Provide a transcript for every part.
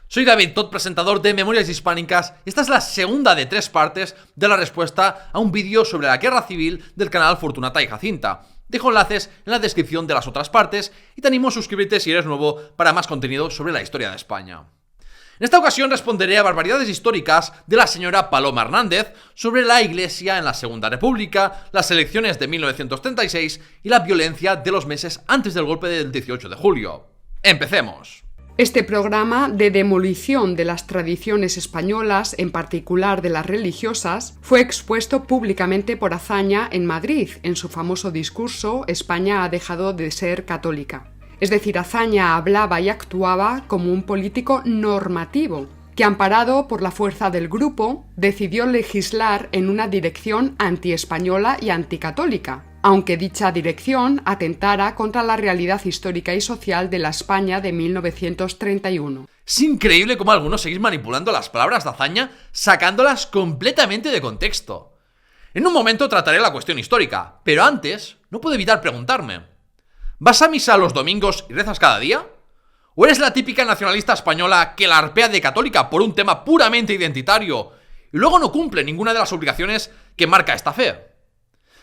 Soy David Todd, presentador de Memorias Hispánicas, y esta es la segunda de 3 partes de la respuesta a un vídeo sobre la guerra civil del canal Fortunata y Jacinta. Dejo enlaces en la descripción de las otras partes y te animo a suscribirte si eres nuevo para más contenido sobre la historia de España. En esta ocasión responderé a barbaridades históricas de la señora Paloma Hernández sobre la Iglesia en la Segunda República, las elecciones de 1936 y la violencia de los meses antes del golpe del 18 de julio. ¡Empecemos! Este programa de demolición de las tradiciones españolas, en particular de las religiosas, fue expuesto públicamente por Azaña en Madrid, en su famoso discurso «España ha dejado de ser católica». Es decir, Azaña hablaba y actuaba como un político normativo, que amparado por la fuerza del grupo, decidió legislar en una dirección antiespañola y anticatólica, aunque dicha dirección atentara contra la realidad histórica y social de la España de 1931. Es increíble cómo algunos seguís manipulando las palabras de Azaña, sacándolas completamente de contexto. En un momento trataré la cuestión histórica, pero antes no puedo evitar preguntarme: ¿vas a misa los domingos y rezas cada día? ¿O eres la típica nacionalista española que la arpea de católica por un tema puramente identitario y luego no cumple ninguna de las obligaciones que marca esta fe?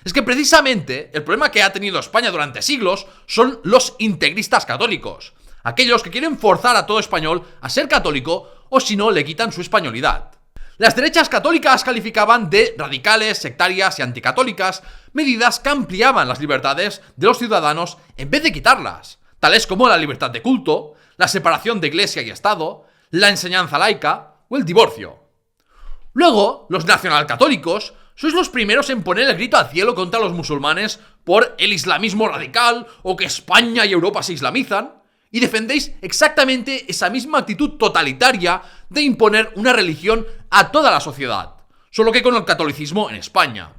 Es que precisamente el problema que ha tenido España durante siglos son los integristas católicos, aquellos que quieren forzar a todo español a ser católico o si no le quitan su españolidad. Las derechas católicas calificaban de radicales, sectarias y anticatólicas medidas que ampliaban las libertades de los ciudadanos en vez de quitarlas, tales como la libertad de culto, la separación de Iglesia y Estado, la enseñanza laica o el divorcio. Luego, los nacionalcatólicos sois los primeros en poner el grito al cielo contra los musulmanes por el islamismo radical o que España y Europa se islamizan, y defendéis exactamente esa misma actitud totalitaria de imponer una religión a toda la sociedad, solo que con el catolicismo en España.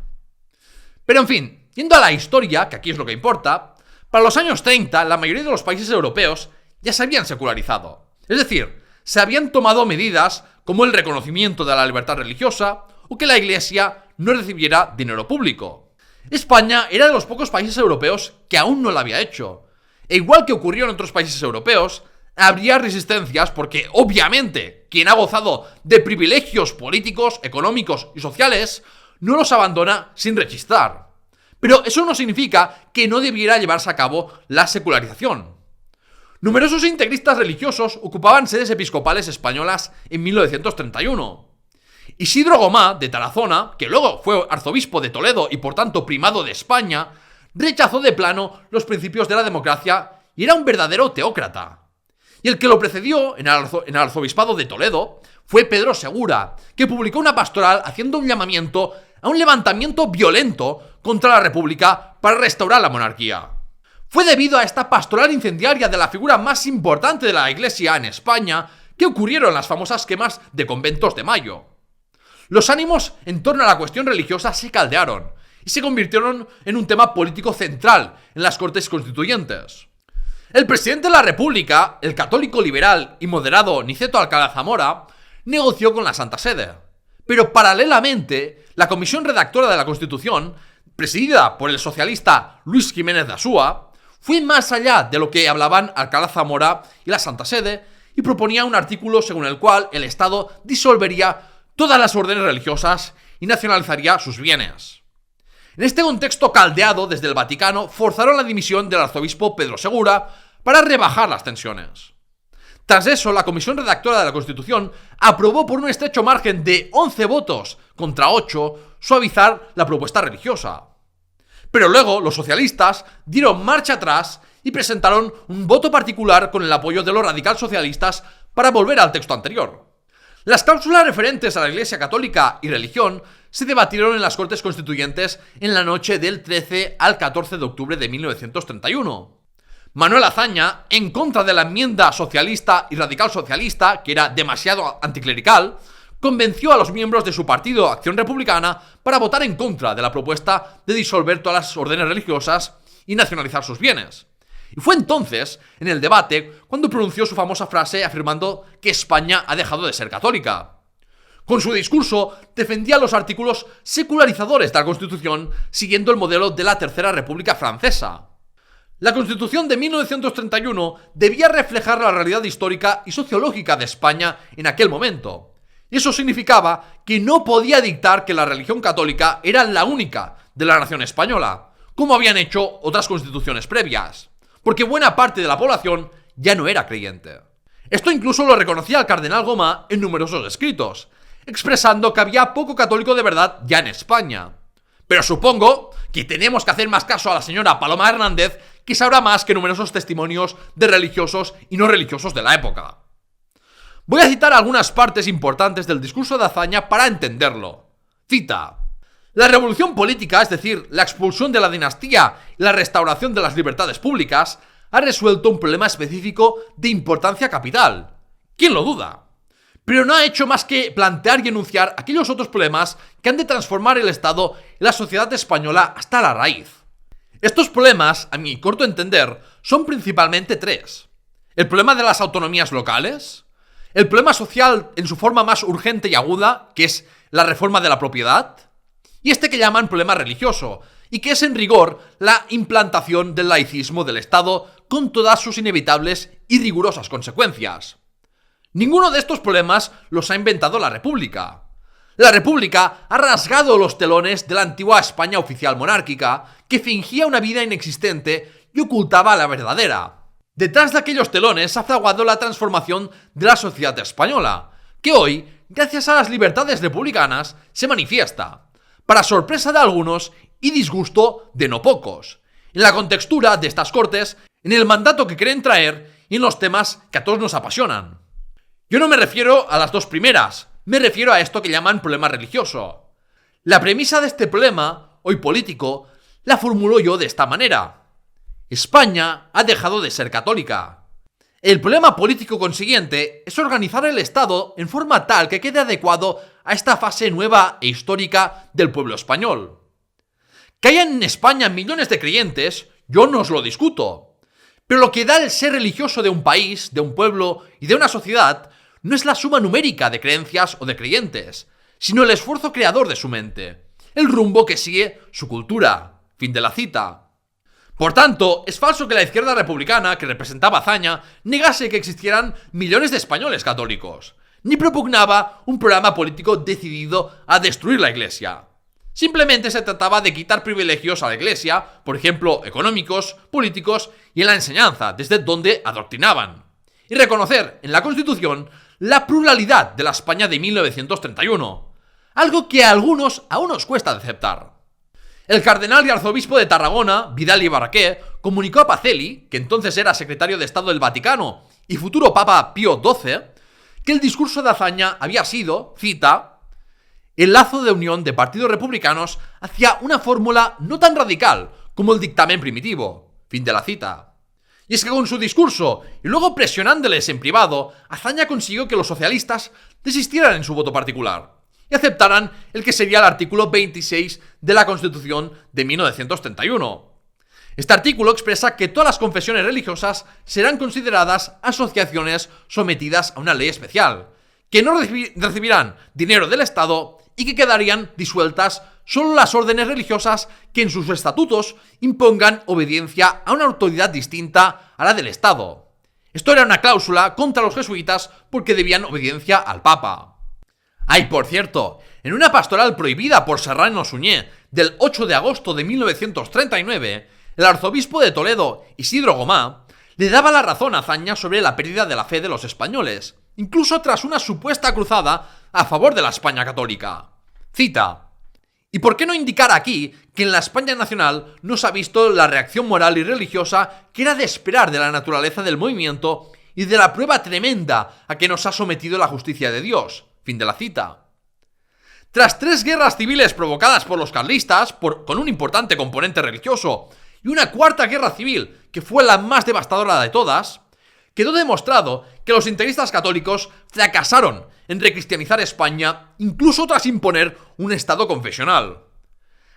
Pero en fin, yendo a la historia, que aquí es lo que importa, para los años 30 la mayoría de los países europeos ya se habían secularizado. Es decir, se habían tomado medidas como el reconocimiento de la libertad religiosa o que la Iglesia no recibiera dinero público. España era de los pocos países europeos que aún no lo había hecho. E igual que ocurrió en otros países europeos, habría resistencias porque, obviamente, quien ha gozado de privilegios políticos, económicos y sociales no los abandona sin rechistar. Pero eso no significa que no debiera llevarse a cabo la secularización. Numerosos integristas religiosos ocupaban sedes episcopales españolas en 1931. Isidro Gomá, de Tarazona, que luego fue arzobispo de Toledo y por tanto primado de España, rechazó de plano los principios de la democracia y era un verdadero teócrata. Y el que lo precedió en el arzobispado de Toledo fue Pedro Segura, que publicó una pastoral haciendo un llamamiento a un levantamiento violento contra la República para restaurar la monarquía. Fue debido a esta pastoral incendiaria de la figura más importante de la Iglesia en España que ocurrieron las famosas quemas de conventos de Mayo. Los ánimos en torno a la cuestión religiosa se caldearon y se convirtieron en un tema político central en las Cortes Constituyentes. El presidente de la República, el católico liberal y moderado Niceto Alcalá Zamora, negoció con la Santa Sede. Pero paralelamente, la comisión redactora de la Constitución, presidida por el socialista Luis Jiménez de Asúa, fue más allá de lo que hablaban Alcalá Zamora y la Santa Sede y proponía un artículo según el cual el Estado disolvería todas las órdenes religiosas y nacionalizaría sus bienes. En este contexto caldeado, desde el Vaticano forzaron la dimisión del arzobispo Pedro Segura para rebajar las tensiones. Tras eso, la comisión redactora de la Constitución aprobó por un estrecho margen de 11 votos contra 8 suavizar la propuesta religiosa. Pero luego los socialistas dieron marcha atrás y presentaron un voto particular con el apoyo de los radical socialistas para volver al texto anterior. Las cláusulas referentes a la Iglesia católica y religión se debatieron en las Cortes Constituyentes en la noche del 13 al 14 de octubre de 1931. Manuel Azaña, en contra de la enmienda socialista y radical socialista, que era demasiado anticlerical, convenció a los miembros de su partido Acción Republicana para votar en contra de la propuesta de disolver todas las órdenes religiosas y nacionalizar sus bienes. Y fue entonces, en el debate, cuando pronunció su famosa frase afirmando que España ha dejado de ser católica. Con su discurso defendía los artículos secularizadores de la Constitución siguiendo el modelo de la Tercera República Francesa. La Constitución de 1931 debía reflejar la realidad histórica y sociológica de España en aquel momento. Y eso significaba que no podía dictar que la religión católica era la única de la nación española, como habían hecho otras constituciones previas, porque buena parte de la población ya no era creyente. Esto incluso lo reconocía el cardenal Gomá en numerosos escritos, expresando que había poco católico de verdad ya en España. Pero supongo que tenemos que hacer más caso a la señora Paloma Hernández, que sabrá más que numerosos testimonios de religiosos y no religiosos de la época. Voy a citar algunas partes importantes del discurso de Azaña para entenderlo. Cita: la revolución política, es decir, la expulsión de la dinastía y la restauración de las libertades públicas, ha resuelto un problema específico de importancia capital. ¿Quién lo duda? Pero no ha hecho más que plantear y enunciar aquellos otros problemas que han de transformar el Estado y la sociedad española hasta la raíz. Estos problemas, a mi corto entender, son principalmente tres. El problema de las autonomías locales, el problema social en su forma más urgente y aguda, que es la reforma de la propiedad, y este que llaman problema religioso, y que es en rigor la implantación del laicismo del Estado con todas sus inevitables y rigurosas consecuencias. Ninguno de estos problemas los ha inventado la República. La República ha rasgado los telones de la antigua España oficial monárquica, que fingía una vida inexistente y ocultaba la verdadera. Detrás de aquellos telones ha fraguado la transformación de la sociedad española, que hoy, gracias a las libertades republicanas, se manifiesta, para sorpresa de algunos y disgusto de no pocos, en la contextura de estas cortes, en el mandato que quieren traer y en los temas que a todos nos apasionan. Yo no me refiero a las dos primeras, me refiero a esto que llaman problema religioso. La premisa de este problema, hoy político, la formulo yo de esta manera: España ha dejado de ser católica. El problema político consiguiente es organizar el Estado en forma tal que quede adecuado a esta fase nueva e histórica del pueblo español. Que haya en España millones de creyentes, yo no os lo discuto. Pero lo que da el ser religioso de un país, de un pueblo y de una sociedad no es la suma numérica de creencias o de creyentes, sino el esfuerzo creador de su mente, el rumbo que sigue su cultura. Fin de la cita. Por tanto, es falso que la izquierda republicana, que representaba Azaña, negase que existieran millones de españoles católicos, ni propugnaba un programa político decidido a destruir la Iglesia. Simplemente se trataba de quitar privilegios a la Iglesia, por ejemplo, económicos, políticos y en la enseñanza, desde donde adoctrinaban, y reconocer en la Constitución la pluralidad de la España de 1931, algo que a algunos aún nos cuesta de aceptar. El cardenal y arzobispo de Tarragona, Vidal y Barraquer, comunicó a Pacelli, que entonces era secretario de Estado del Vaticano y futuro Papa Pío XII, que el discurso de Azaña había sido, cita, el lazo de unión de partidos republicanos hacia una fórmula no tan radical como el dictamen primitivo. Fin de la cita. Y es que con su discurso, y luego presionándoles en privado, Azaña consiguió que los socialistas desistieran en su voto particular y aceptaran el que sería el artículo 26 de la Constitución de 1931. Este artículo expresa que todas las confesiones religiosas serán consideradas asociaciones sometidas a una ley especial, que no recibirán dinero del Estado y que quedarían disueltas solo las órdenes religiosas que en sus estatutos impongan obediencia a una autoridad distinta a la del Estado. Esto era una cláusula contra los jesuitas porque debían obediencia al Papa. Ay, por cierto, en una pastoral prohibida por Serrano Suñé del 8 de agosto de 1939, el arzobispo de Toledo, Isidro Gomá, le daba la razón a Azaña sobre la pérdida de la fe de los españoles, incluso tras una supuesta cruzada a favor de la España católica. Cita: ¿y por qué no indicar aquí que en la España nacional no se ha visto la reacción moral y religiosa que era de esperar de la naturaleza del movimiento y de la prueba tremenda a que nos ha sometido la justicia de Dios? Fin de la cita. Tras 3 guerras civiles provocadas por los carlistas, con un importante componente religioso, y una 4ª guerra civil, que fue la más devastadora de todas, quedó demostrado que los integristas católicos fracasaron en recristianizar España, incluso tras imponer un Estado confesional.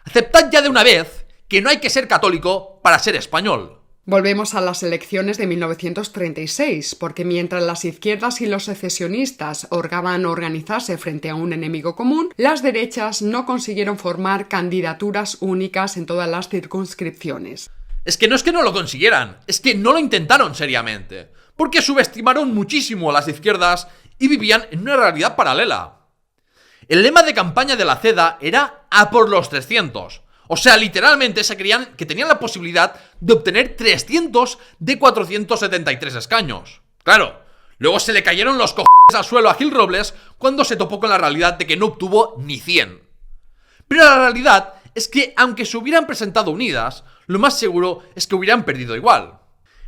Aceptad ya de una vez que no hay que ser católico para ser español. Volvemos a las elecciones de 1936, porque mientras las izquierdas y los secesionistas orgaban organizarse frente a un enemigo común, las derechas no consiguieron formar candidaturas únicas en todas las circunscripciones. Es que no lo consiguieran, es que no lo intentaron seriamente, porque subestimaron muchísimo a las izquierdas y vivían en una realidad paralela. El lema de campaña de la CEDA era "a por los 300". O sea, literalmente se creían que tenían la posibilidad de obtener 300 de 473 escaños. Claro, luego se le cayeron los cojones al suelo a Gil Robles cuando se topó con la realidad de que no obtuvo ni 100. Pero la realidad es que, aunque se hubieran presentado unidas, lo más seguro es que hubieran perdido igual.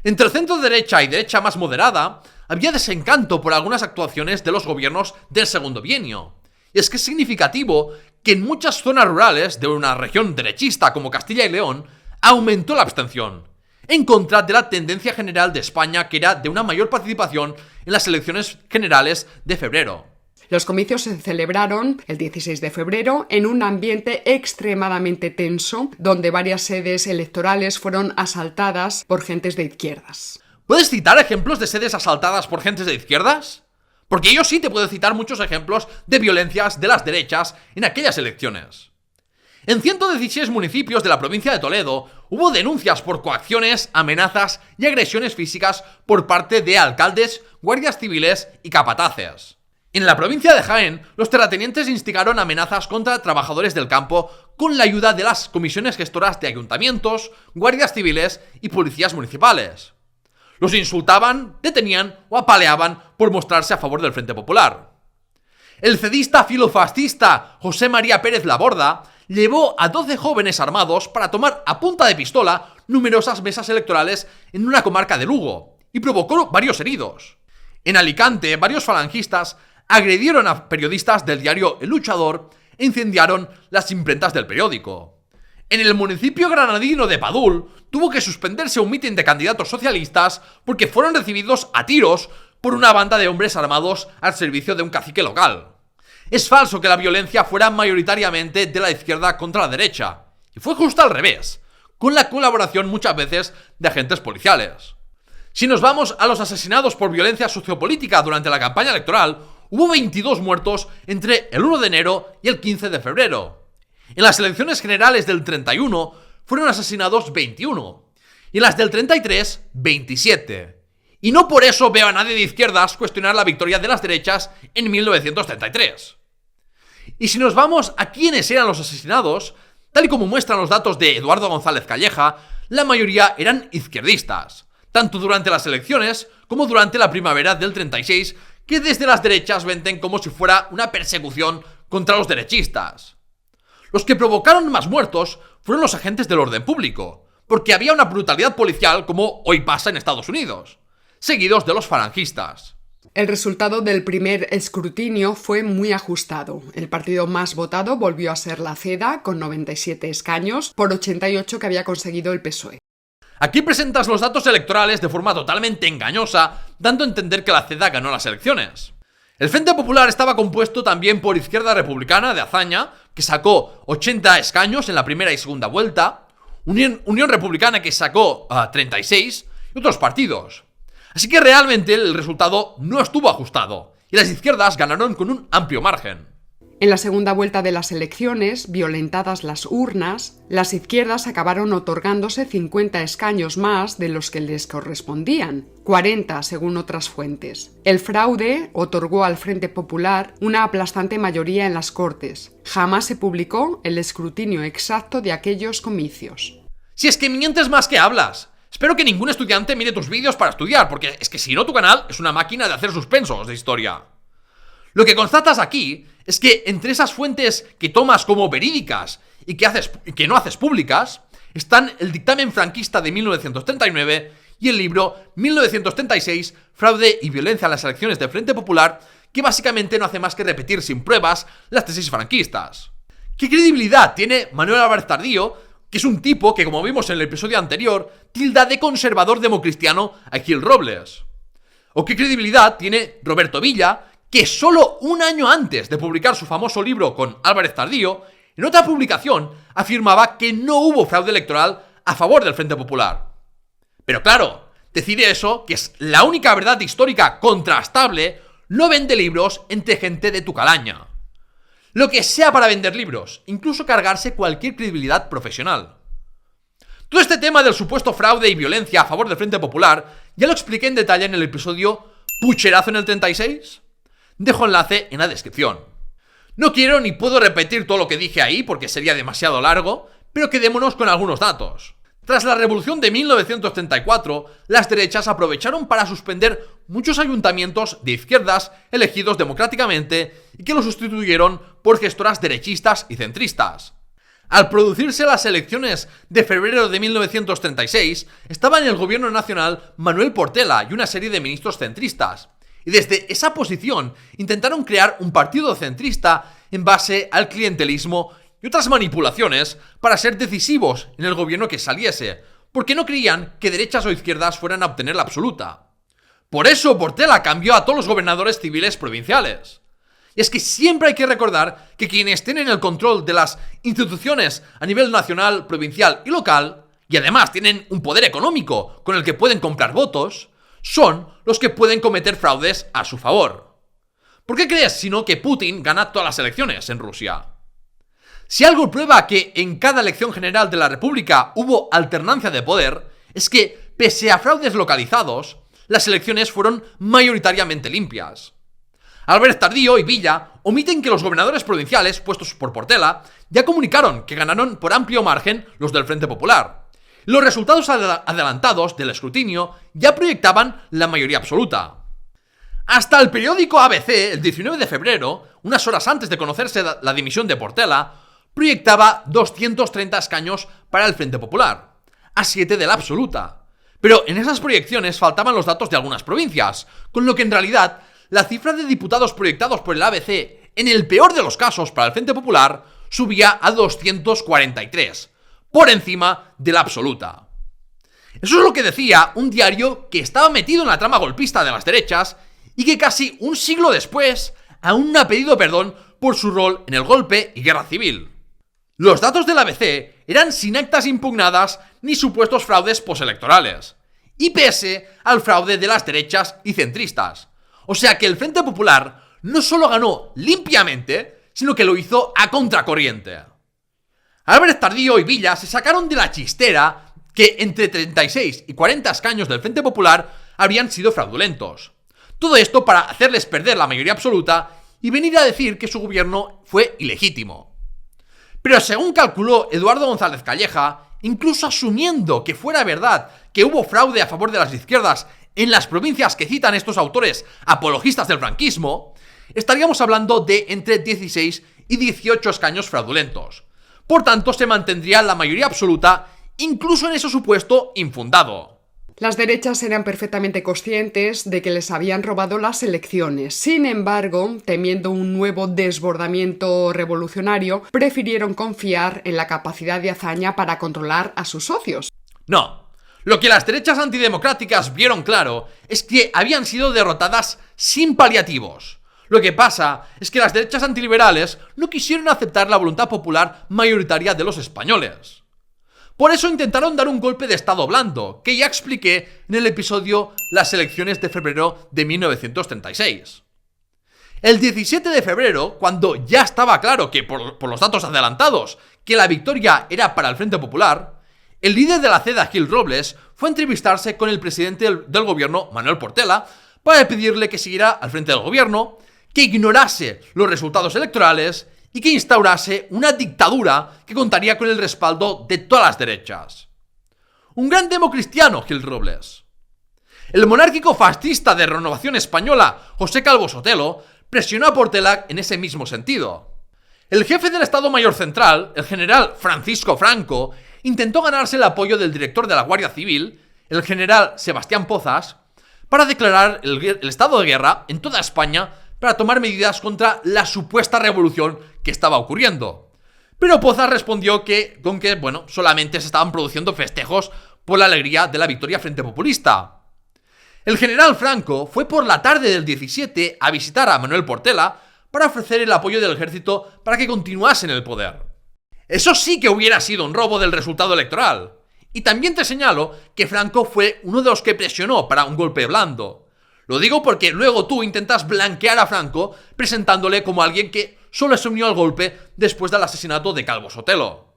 Entre el centro derecha y derecha más moderada, había desencanto por algunas actuaciones de los gobiernos del segundo bienio. Y es que es significativo que en muchas zonas rurales de una región derechista como Castilla y León aumentó la abstención, en contra de la tendencia general de España, que era de una mayor participación en las elecciones generales de febrero. Los comicios se celebraron el 16 de febrero en un ambiente extremadamente tenso, donde varias sedes electorales fueron asaltadas por gentes de izquierdas. ¿Puedes citar ejemplos de sedes asaltadas por gentes de izquierdas? Porque yo sí te puedo citar muchos ejemplos de violencias de las derechas en aquellas elecciones. En 116 municipios de la provincia de Toledo hubo denuncias por coacciones, amenazas y agresiones físicas por parte de alcaldes, guardias civiles y capataces. En la provincia de Jaén, los terratenientes instigaron amenazas contra trabajadores del campo con la ayuda de las comisiones gestoras de ayuntamientos, guardias civiles y policías municipales. Los insultaban, detenían o apaleaban por mostrarse a favor del Frente Popular. El cedista filofascista José María Pérez Laborda llevó a 12 jóvenes armados para tomar a punta de pistola numerosas mesas electorales en una comarca de Lugo y provocó varios heridos. En Alicante, varios falangistas agredieron a periodistas del diario El Luchador e incendiaron las imprentas del periódico. En el municipio granadino de Padul tuvo que suspenderse un mitin de candidatos socialistas porque fueron recibidos a tiros por una banda de hombres armados al servicio de un cacique local. Es falso que la violencia fuera mayoritariamente de la izquierda contra la derecha, y fue justo al revés, con la colaboración muchas veces de agentes policiales. Si nos vamos a los asesinados por violencia sociopolítica durante la campaña electoral, hubo 22 muertos entre el 1 de enero y el 15 de febrero. En las elecciones generales del 31 fueron asesinados 21, y en las del 33, 27. Y no por eso veo a nadie de izquierdas cuestionar la victoria de las derechas en 1933. Y si nos vamos a quiénes eran los asesinados, tal y como muestran los datos de Eduardo González Calleja, la mayoría eran izquierdistas, tanto durante las elecciones como durante la primavera del 36, que desde las derechas venden como si fuera una persecución contra los derechistas. Los que provocaron más muertos fueron los agentes del orden público, porque había una brutalidad policial como hoy pasa en Estados Unidos, seguidos de los falangistas. El resultado del primer escrutinio fue muy ajustado. El partido más votado volvió a ser la CEDA, con 97 escaños, por 88 que había conseguido el PSOE. Aquí presentas los datos electorales de forma totalmente engañosa, dando a entender que la CEDA ganó las elecciones. El Frente Popular estaba compuesto también por Izquierda Republicana de Azaña, que sacó 80 escaños en la primera y segunda vuelta, Unión Republicana, que sacó 36, y otros partidos. Así que realmente el resultado no estuvo ajustado, y las izquierdas ganaron con un amplio margen. En la segunda vuelta de las elecciones, violentadas las urnas, las izquierdas acabaron otorgándose 50 escaños más de los que les correspondían, 40 según otras fuentes. El fraude otorgó al Frente Popular una aplastante mayoría en las Cortes. Jamás se publicó el escrutinio exacto de aquellos comicios. Si es que mientes más que hablas. Espero que ningún estudiante mire tus vídeos para estudiar, porque es que si no tu canal es una máquina de hacer suspensos de historia. Lo que constatas aquí es que entre esas fuentes que tomas como verídicas y que no haces públicas, están el dictamen franquista de 1939 y el libro 1936, Fraude y violencia en las elecciones del Frente Popular, que básicamente no hace más que repetir sin pruebas las tesis franquistas. ¿Qué credibilidad tiene Manuel Álvarez Tardío, que es un tipo que, como vimos en el episodio anterior, tilda de conservador democristiano a Gil Robles? ¿O qué credibilidad tiene Roberto Villa, que solo un año antes de publicar su famoso libro con Álvarez Tardío, en otra publicación afirmaba que no hubo fraude electoral a favor del Frente Popular? Pero claro, decir eso, que es la única verdad histórica contrastable, no vende libros entre gente de tu calaña. Lo que sea para vender libros, incluso cargarse cualquier credibilidad profesional. Todo este tema del supuesto fraude y violencia a favor del Frente Popular ya lo expliqué en detalle en el episodio Pucherazo en el 36. Dejo enlace en la descripción. No quiero ni puedo repetir todo lo que dije ahí porque sería demasiado largo, pero quedémonos con algunos datos. Tras la revolución de 1934, las derechas aprovecharon para suspender muchos ayuntamientos de izquierdas elegidos democráticamente y que los sustituyeron por gestoras derechistas y centristas. Al producirse las elecciones de febrero de 1936, estaba en el gobierno nacional Manuel Portela y una serie de ministros centristas. Y desde esa posición intentaron crear un partido centrista en base al clientelismo y otras manipulaciones para ser decisivos en el gobierno que saliese, porque no creían que derechas o izquierdas fueran a obtener la absoluta. Por eso Portela cambió a todos los gobernadores civiles provinciales. Y es que siempre hay que recordar que quienes tienen el control de las instituciones a nivel nacional, provincial y local, y además tienen un poder económico con el que pueden comprar votos, son los que pueden cometer fraudes a su favor. ¿Por qué crees sino que Putin gana todas las elecciones en Rusia? Si algo prueba que en cada elección general de la República hubo alternancia de poder, es que, pese a fraudes localizados, las elecciones fueron mayoritariamente limpias. Albert Tardío y Villa omiten que los gobernadores provinciales puestos por Portela ya comunicaron que ganaron por amplio margen los del Frente Popular. Los resultados adelantados del escrutinio ya proyectaban la mayoría absoluta. Hasta el periódico ABC, el 19 de febrero, unas horas antes de conocerse la dimisión de Portela, proyectaba 230 escaños para el Frente Popular, a 7 de la absoluta. Pero en esas proyecciones faltaban los datos de algunas provincias, con lo que en realidad la cifra de diputados proyectados por el ABC, en el peor de los casos para el Frente Popular, subía a 243, por encima de la absoluta. Eso es lo que decía un diario que estaba metido en la trama golpista de las derechas y que casi un siglo después aún no ha pedido perdón por su rol en el golpe y guerra civil. Los datos del ABC eran sin actas impugnadas ni supuestos fraudes postelectorales, y pese al fraude de las derechas y centristas. O sea que el Frente Popular no solo ganó limpiamente, sino que lo hizo a contracorriente. Albert Tardío y Villa se sacaron de la chistera que entre 36 y 40 escaños del Frente Popular habrían sido fraudulentos. Todo esto para hacerles perder la mayoría absoluta y venir a decir que su gobierno fue ilegítimo. Pero según calculó Eduardo González Calleja, incluso asumiendo que fuera verdad que hubo fraude a favor de las izquierdas en las provincias que citan estos autores apologistas del franquismo, estaríamos hablando de entre 16 y 18 escaños fraudulentos. Por tanto, se mantendría la mayoría absoluta incluso en ese supuesto infundado. Las derechas eran perfectamente conscientes de que les habían robado las elecciones. Sin embargo, temiendo un nuevo desbordamiento revolucionario, prefirieron confiar en la capacidad de Azaña para controlar a sus socios. No. Lo que las derechas antidemocráticas vieron claro es que habían sido derrotadas sin paliativos. Lo que pasa es que las derechas antiliberales no quisieron aceptar la voluntad popular mayoritaria de los españoles. Por eso intentaron dar un golpe de estado blando, que ya expliqué en el episodio Las elecciones de febrero de 1936. El 17 de febrero, cuando ya estaba claro que por los datos adelantados que la victoria era para el Frente Popular, el líder de la CEDA, Gil Robles, fue a entrevistarse con el presidente del gobierno, Manuel Portela, para pedirle que siguiera al frente del gobierno, que ignorase los resultados electorales y que instaurase una dictadura que contaría con el respaldo de todas las derechas. Un gran democristiano, Gil Robles. El monárquico fascista de Renovación Española, José Calvo Sotelo, presionó a Portela en ese mismo sentido. El jefe del Estado Mayor Central, el general Francisco Franco, intentó ganarse el apoyo del director de la Guardia Civil, el general Sebastián Pozas, para declarar el estado de guerra en toda España para tomar medidas contra la supuesta revolución que estaba ocurriendo. Pero Pozas respondió con que solamente se estaban produciendo festejos por la alegría de la victoria frente populista. El general Franco fue por la tarde del 17 a visitar a Manuel Portela para ofrecer el apoyo del ejército para que continuase en el poder. Eso sí que hubiera sido un robo del resultado electoral. Y también te señalo que Franco fue uno de los que presionó para un golpe blando. Lo digo porque luego tú intentas blanquear a Franco presentándole como alguien que solo se unió al golpe después del asesinato de Calvo Sotelo.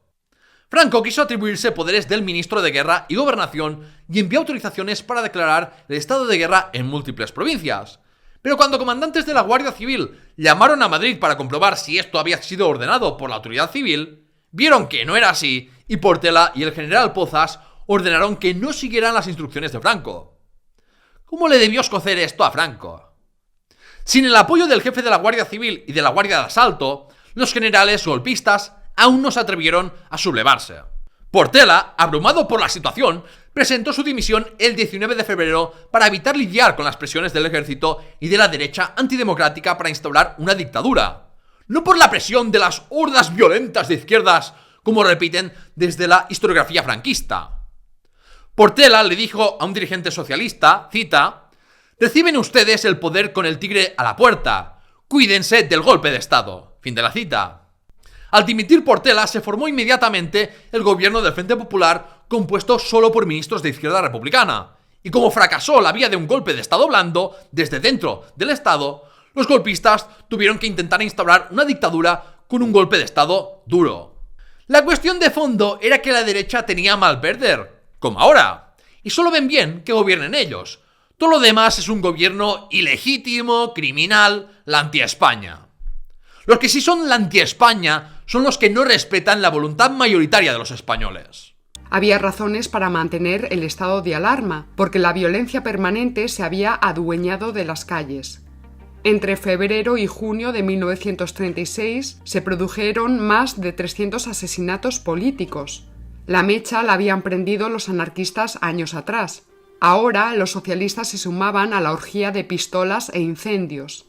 Franco quiso atribuirse poderes del ministro de Guerra y Gobernación y envió autorizaciones para declarar el estado de guerra en múltiples provincias. Pero cuando comandantes de la Guardia Civil llamaron a Madrid para comprobar si esto había sido ordenado por la autoridad civil, vieron que no era así y Portela y el general Pozas ordenaron que no siguieran las instrucciones de Franco. ¿Cómo le debió escocer esto a Franco? Sin el apoyo del jefe de la Guardia Civil y de la Guardia de Asalto, los generales golpistas aún no se atrevieron a sublevarse. Portela, abrumado por la situación, presentó su dimisión el 19 de febrero para evitar lidiar con las presiones del ejército y de la derecha antidemocrática para instaurar una dictadura. No por la presión de las hordas violentas de izquierdas, como repiten desde la historiografía franquista. Portela le dijo a un dirigente socialista, cita, «Reciben ustedes el poder con el tigre a la puerta. Cuídense del golpe de Estado». Fin de la cita. Al dimitir Portela, se formó inmediatamente el gobierno del Frente Popular, compuesto solo por ministros de izquierda republicana. Y como fracasó la vía de un golpe de Estado blando, desde dentro del Estado, los golpistas tuvieron que intentar instaurar una dictadura con un golpe de Estado duro. La cuestión de fondo era que la derecha tenía mal perder, como ahora, y solo ven bien que gobiernen ellos. Todo lo demás es un gobierno ilegítimo, criminal, la anti-España. Los que sí son la anti-España son los que no respetan la voluntad mayoritaria de los españoles. Había razones para mantener el estado de alarma, porque la violencia permanente se había adueñado de las calles. Entre febrero y junio de 1936 se produjeron más de 300 asesinatos políticos. La mecha la habían prendido los anarquistas años atrás. Ahora los socialistas se sumaban a la orgía de pistolas e incendios.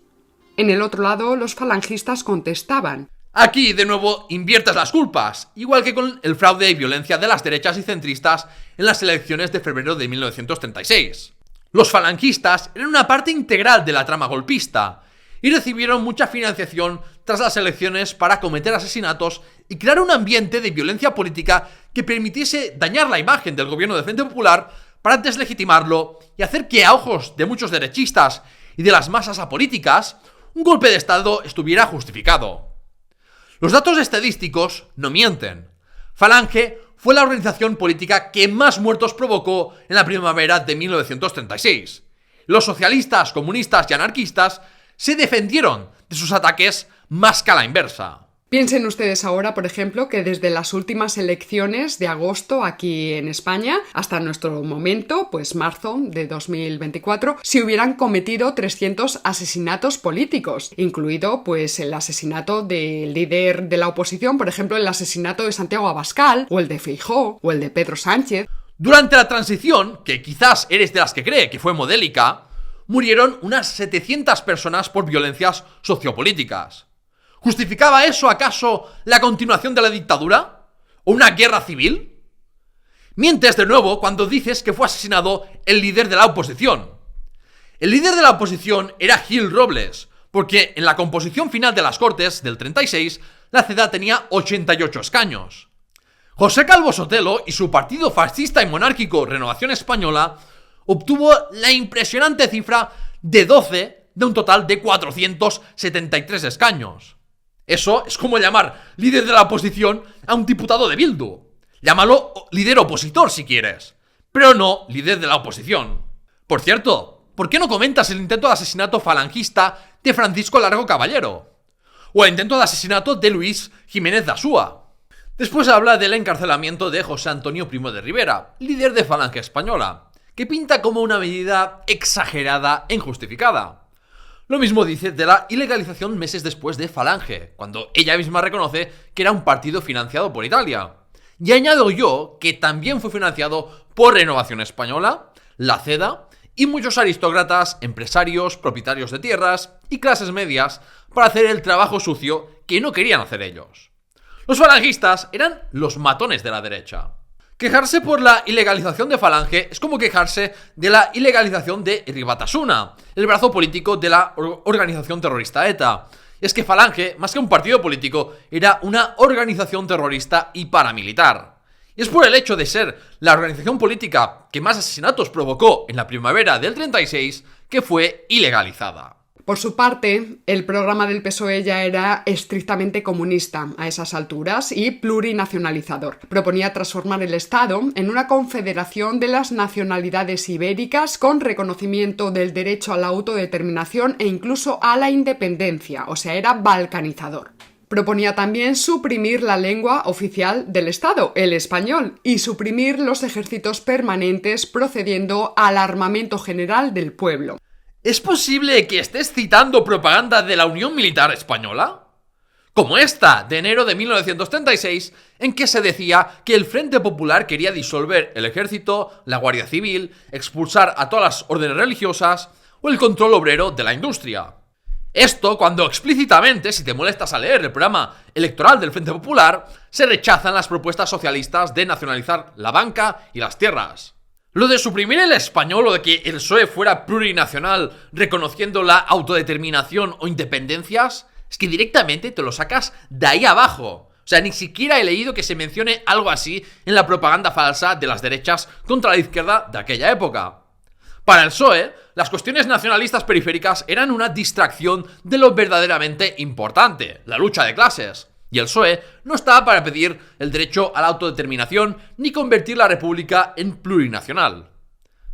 En el otro lado, los falangistas contestaban. Aquí, de nuevo, inviertes las culpas, igual que con el fraude y violencia de las derechas y centristas en las elecciones de febrero de 1936. Los falangistas eran una parte integral de la trama golpista y recibieron mucha financiación tras las elecciones para cometer asesinatos y crear un ambiente de violencia política que permitiese dañar la imagen del gobierno del Frente Popular para deslegitimarlo y hacer que a ojos de muchos derechistas y de las masas apolíticas un golpe de Estado estuviera justificado. Los datos estadísticos no mienten. Falange fue la organización política que más muertos provocó en la primavera de 1936. Los socialistas, comunistas y anarquistas se defendieron de sus ataques más que a la inversa. Piensen ustedes ahora, por ejemplo, que desde las últimas elecciones de agosto aquí en España hasta nuestro momento, pues marzo de 2024, se hubieran cometido 300 asesinatos políticos, incluido pues el asesinato del líder de la oposición, por ejemplo, el asesinato de Santiago Abascal, o el de Feijóo, o el de Pedro Sánchez. Durante la transición, que quizás eres de las que cree que fue modélica, murieron unas 700 personas por violencias sociopolíticas. ¿Justificaba eso acaso la continuación de la dictadura? ¿O una guerra civil? Mientes de nuevo cuando dices que fue asesinado el líder de la oposición. El líder de la oposición era Gil Robles, porque en la composición final de las Cortes del 36, la CEDA tenía 88 escaños. José Calvo Sotelo y su partido fascista y monárquico Renovación Española obtuvo la impresionante cifra de 12 de un total de 473 escaños. Eso es como llamar líder de la oposición a un diputado de Bildu. Llámalo líder opositor si quieres, pero no líder de la oposición. Por cierto, ¿por qué no comentas el intento de asesinato falangista de Francisco Largo Caballero? O el intento de asesinato de Luis Jiménez de Asúa. Después habla del encarcelamiento de José Antonio Primo de Rivera, líder de Falange Española, que pinta como una medida exagerada e injustificada. Lo mismo dice de la ilegalización meses después de Falange, cuando ella misma reconoce que era un partido financiado por Italia. Y añado yo que también fue financiado por Renovación Española, la CEDA y muchos aristócratas, empresarios, propietarios de tierras y clases medias para hacer el trabajo sucio que no querían hacer ellos. Los falangistas eran los matones de la derecha. Quejarse por la ilegalización de Falange es como quejarse de la ilegalización de Herri Batasuna, el brazo político de la organización terrorista ETA. Y es que Falange, más que un partido político, era una organización terrorista y paramilitar. Y es por el hecho de ser la organización política que más asesinatos provocó en la primavera del 36 que fue ilegalizada. Por su parte, el programa del PSOE ya era estrictamente comunista a esas alturas y plurinacionalizador. Proponía transformar el Estado en una confederación de las nacionalidades ibéricas con reconocimiento del derecho a la autodeterminación e incluso a la independencia, o sea, era balcanizador. Proponía también suprimir la lengua oficial del Estado, el español, y suprimir los ejércitos permanentes procediendo al armamento general del pueblo. ¿Es posible que estés citando propaganda de la Unión Militar Española? Como esta, de enero de 1936, en que se decía que el Frente Popular quería disolver el ejército, la Guardia Civil, expulsar a todas las órdenes religiosas o el control obrero de la industria. Esto cuando explícitamente, si te molestas a leer el programa electoral del Frente Popular, se rechazan las propuestas socialistas de nacionalizar la banca y las tierras. Lo de suprimir el español o de que el PSOE fuera plurinacional reconociendo la autodeterminación o independencias, es que directamente te lo sacas de ahí abajo. O sea, ni siquiera he leído que se mencione algo así en la propaganda falsa de las derechas contra la izquierda de aquella época. Para el PSOE, las cuestiones nacionalistas periféricas eran una distracción de lo verdaderamente importante, la lucha de clases. Y el PSOE no estaba para pedir el derecho a la autodeterminación ni convertir la república en plurinacional.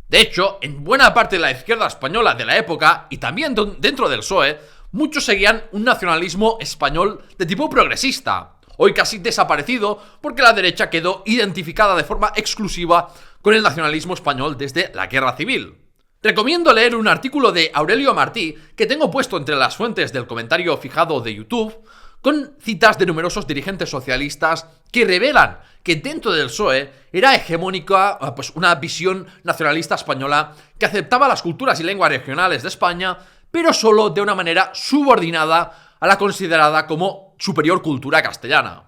De hecho, en buena parte de la izquierda española de la época, y también dentro del PSOE, muchos seguían un nacionalismo español de tipo progresista, hoy casi desaparecido porque la derecha quedó identificada de forma exclusiva con el nacionalismo español desde la Guerra Civil. Recomiendo leer un artículo de Aurelio Martí que tengo puesto entre las fuentes del comentario fijado de YouTube, con citas de numerosos dirigentes socialistas que revelan que dentro del PSOE era hegemónica una visión nacionalista española que aceptaba las culturas y lenguas regionales de España, pero solo de una manera subordinada a la considerada como superior cultura castellana.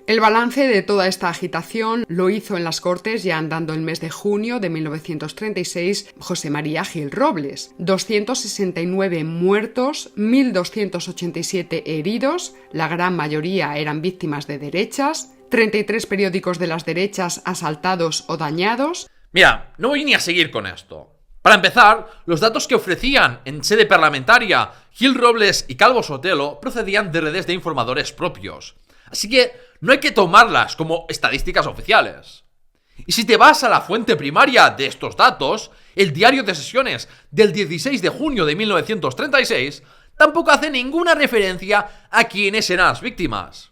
El balance de toda esta agitación lo hizo en las Cortes, ya andando el mes de junio de 1936, José María Gil Robles. 269 muertos, 1.287 heridos, la gran mayoría eran víctimas de derechas, 33 periódicos de las derechas asaltados o dañados. Mira, no voy ni a seguir con esto. Para empezar, los datos que ofrecían en sede parlamentaria Gil Robles y Calvo Sotelo procedían de redes de informadores propios. Así que no hay que tomarlas como estadísticas oficiales. Y si te vas a la fuente primaria de estos datos, el diario de sesiones del 16 de junio de 1936, tampoco hace ninguna referencia a quiénes eran las víctimas.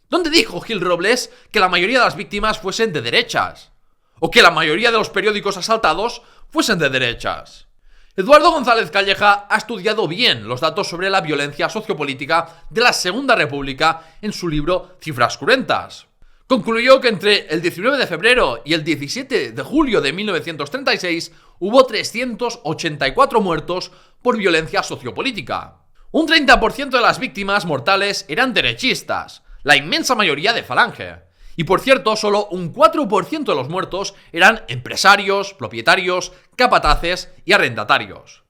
¿Dónde dijo Gil Robles que la mayoría de las víctimas fuesen de derechas? ¿O que la mayoría de los periódicos asaltados fuesen de derechas? Eduardo González Calleja ha estudiado bien los datos sobre la violencia sociopolítica de la Segunda República en su libro Cifras cruentas. Concluyó que entre el 19 de febrero y el 17 de julio de 1936 hubo 384 muertos por violencia sociopolítica. Un 30% de las víctimas mortales eran derechistas, la inmensa mayoría de Falange. Y por cierto, solo un 4% de los muertos eran empresarios, propietarios, capataces y arrendatarios.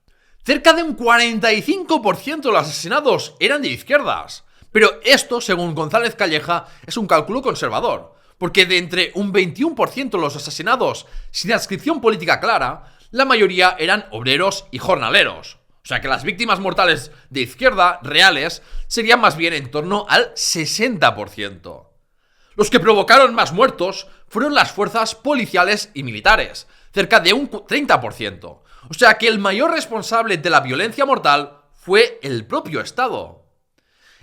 Cerca de un 45% de los asesinados eran de izquierdas. Pero esto, según González Calleja, es un cálculo conservador, porque de entre un 21% de los asesinados sin adscripción política clara, la mayoría eran obreros y jornaleros. O sea que las víctimas mortales de izquierda reales serían más bien en torno al 60%. Los que provocaron más muertos fueron las fuerzas policiales y militares, cerca de un 30%. O sea que el mayor responsable de la violencia mortal fue el propio Estado.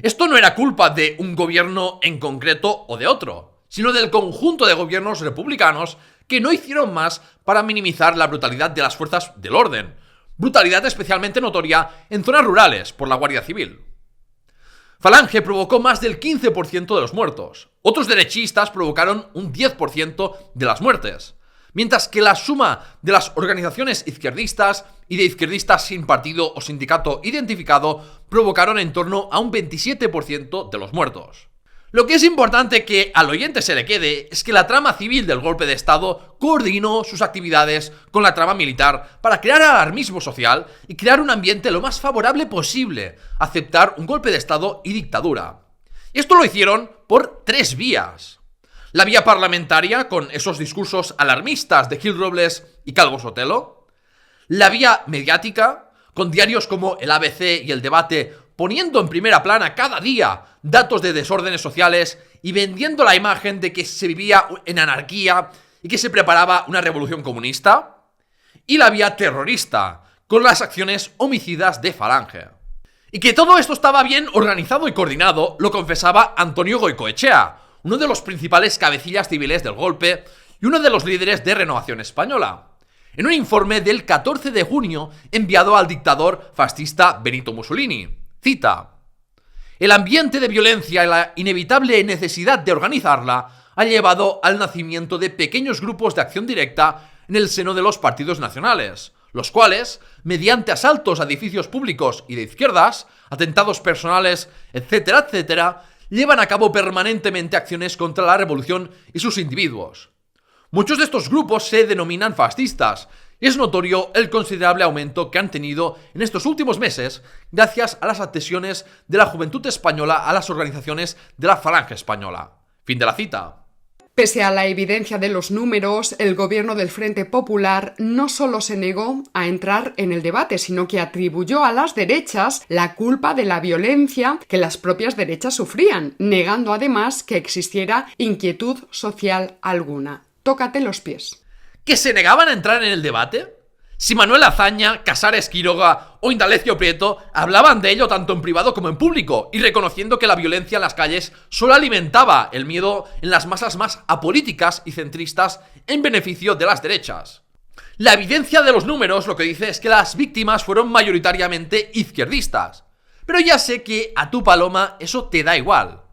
Esto no era culpa de un gobierno en concreto o de otro, sino del conjunto de gobiernos republicanos que no hicieron más para minimizar la brutalidad de las fuerzas del orden, brutalidad especialmente notoria en zonas rurales por la Guardia Civil. Falange provocó más del 15% de los muertos. Otros derechistas provocaron un 10% de las muertes. Mientras que la suma de las organizaciones izquierdistas y de izquierdistas sin partido o sindicato identificado provocaron en torno a un 27% de los muertos. Lo que es importante que al oyente se le quede es que la trama civil del golpe de Estado coordinó sus actividades con la trama militar para crear alarmismo social y crear un ambiente lo más favorable posible a aceptar un golpe de Estado y dictadura. Y esto lo hicieron por 3 vías. La vía parlamentaria, con esos discursos alarmistas de Gil Robles y Calvo Sotelo. La vía mediática, con diarios como el ABC y el Debate poniendo en primera plana cada día datos de desórdenes sociales y vendiendo la imagen de que se vivía en anarquía y que se preparaba una revolución comunista, y la vía terrorista, con las acciones homicidas de Falange. Y que todo esto estaba bien organizado y coordinado lo confesaba Antonio Goicoechea, uno de los principales cabecillas civiles del golpe y uno de los líderes de Renovación Española, en un informe del 14 de junio enviado al dictador fascista Benito Mussolini. Cita: el ambiente de violencia y la inevitable necesidad de organizarla ha llevado al nacimiento de pequeños grupos de acción directa en el seno de los partidos nacionales, los cuales, mediante asaltos a edificios públicos y de izquierdas, atentados personales, etcétera, etcétera, llevan a cabo permanentemente acciones contra la revolución y sus individuos. Muchos de estos grupos se denominan fascistas, y es notorio el considerable aumento que han tenido en estos últimos meses gracias a las adhesiones de la juventud española a las organizaciones de la Falange Española. Fin de la cita. Pese a la evidencia de los números, el gobierno del Frente Popular no solo se negó a entrar en el debate, sino que atribuyó a las derechas la culpa de la violencia que las propias derechas sufrían, negando además que existiera inquietud social alguna. Tócate los pies. ¿Que se negaban a entrar en el debate? Si Manuel Azaña, Casares Quiroga o Indalecio Prieto hablaban de ello tanto en privado como en público y reconociendo que la violencia en las calles solo alimentaba el miedo en las masas más apolíticas y centristas en beneficio de las derechas. La evidencia de los números lo que dice es que las víctimas fueron mayoritariamente izquierdistas. Pero ya sé que a tu paloma eso te da igual.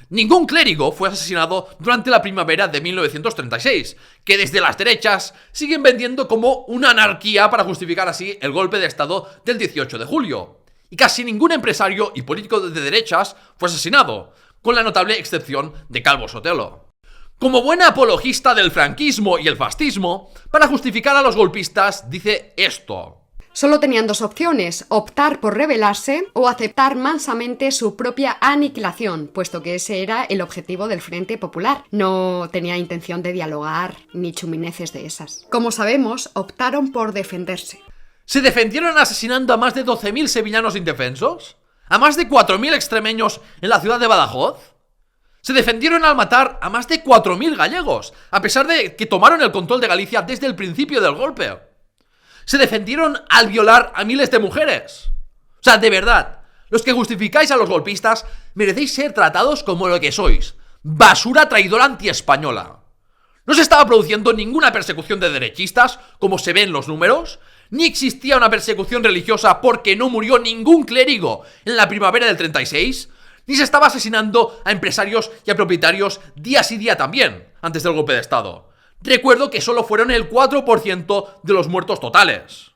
Ningún clérigo fue asesinado durante la primavera de 1936, que desde las derechas siguen vendiendo como una anarquía para justificar así el golpe de estado del 18 de julio. Y casi ningún empresario y político de derechas fue asesinado, con la notable excepción de Calvo Sotelo. Como buena apologista del franquismo y el fascismo, para justificar a los golpistas dice esto: solo tenían dos opciones, optar por rebelarse o aceptar mansamente su propia aniquilación, puesto que ese era el objetivo del Frente Popular. No tenía intención de dialogar ni chumineces de esas. Como sabemos, optaron por defenderse. ¿Se defendieron asesinando a más de 12.000 sevillanos indefensos? ¿A más de 4.000 extremeños en la ciudad de Badajoz? ¿Se defendieron al matar a más de 4.000 gallegos, a pesar de que tomaron el control de Galicia desde el principio del golpe? ¿Se defendieron al violar a miles de mujeres? O sea, de verdad, los que justificáis a los golpistas merecéis ser tratados como lo que sois: basura traidora antiespañola. No se estaba produciendo ninguna persecución de derechistas, como se ve en los números, ni existía una persecución religiosa porque no murió ningún clérigo en la primavera del 36, ni se estaba asesinando a empresarios y a propietarios día sí día también, antes del golpe de estado. Recuerdo que solo fueron el 4% de los muertos totales.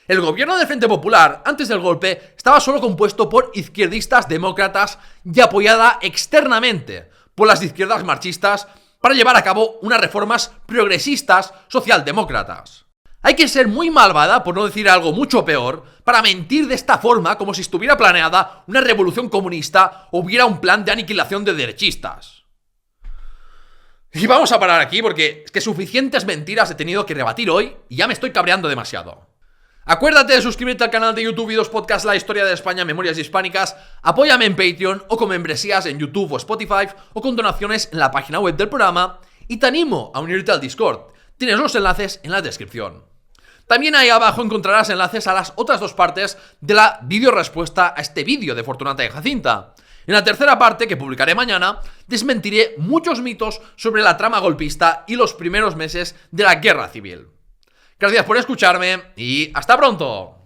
El gobierno del Frente Popular, antes del golpe, estaba solo compuesto por izquierdistas demócratas y apoyada externamente por las izquierdas marxistas para llevar a cabo unas reformas progresistas socialdemócratas. Hay que ser muy malvada, por no decir algo mucho peor, para mentir de esta forma como si estuviera planeada una revolución comunista o hubiera un plan de aniquilación de derechistas. Y vamos a parar aquí porque es que suficientes mentiras he tenido que rebatir hoy y ya me estoy cabreando demasiado. Acuérdate de suscribirte al canal de YouTube y dos podcasts, La Historia de España, Memorias Hispánicas. Apóyame en Patreon o con membresías en YouTube o Spotify o con donaciones en la página web del programa. Y te animo a unirte al Discord. Tienes los enlaces en la descripción. También ahí abajo encontrarás enlaces a las otras dos partes de la videorespuesta a este vídeo de Fortunata y Jacinta. En la tercera parte, que publicaré mañana, desmentiré muchos mitos sobre la trama golpista y los primeros meses de la guerra civil. Gracias por escucharme y ¡hasta pronto!